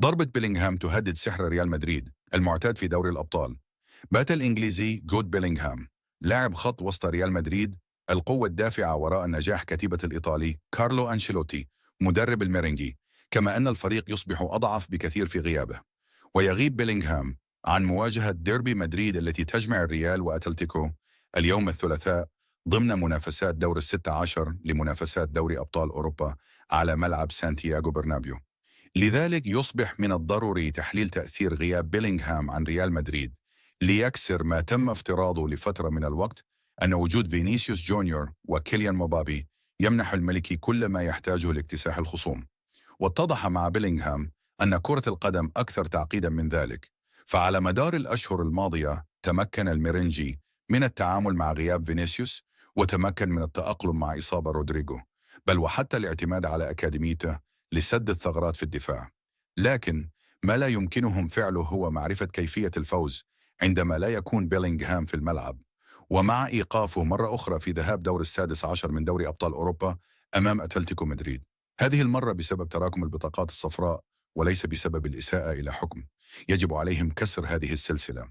ضربة بيلينغهام تهدد سحر ريال مدريد المعتاد في دوري الأبطال. بات الإنجليزي جود بيلينغهام لاعب خط وسط ريال مدريد القوة الدافعة وراء نجاح كتيبة الإيطالي كارلو أنشيلوتي مدرب الميرينجي، كما أن الفريق يصبح أضعف بكثير في غيابه. ويغيب بيلينغهام عن مواجهة ديربي مدريد التي تجمع الريال وأتلتيكو اليوم الثلاثاء ضمن منافسات دور الستة عشر لمنافسات دوري أبطال أوروبا على ملعب سانتياغو برنابيو. لذلك يصبح من الضروري تحليل تأثير غياب بيلينغهام عن ريال مدريد ليكسر ما تم افتراضه لفترة من الوقت أن وجود فينيسيوس جونيور وكيليان موبابي يمنح الملكي كل ما يحتاجه لاكتساح الخصوم. واتضح مع بيلينغهام أن كرة القدم أكثر تعقيدا من ذلك، فعلى مدار الأشهر الماضية تمكن الميرينجي من التعامل مع غياب فينيسيوس، وتمكن من التأقلم مع إصابة رودريغو، بل وحتى الاعتماد على أكاديميته لسد الثغرات في الدفاع. لكن ما لا يمكنهم فعله هو معرفة كيفية الفوز عندما لا يكون بيلينغهام في الملعب، ومع إيقافه مرة أخرى في ذهاب دور السادس عشر من دوري أبطال أوروبا أمام أتلتيكو مدريد، هذه المرة بسبب تراكم البطاقات الصفراء وليس بسبب الإساءة إلى حكم. يجب عليهم كسر هذه السلسلة.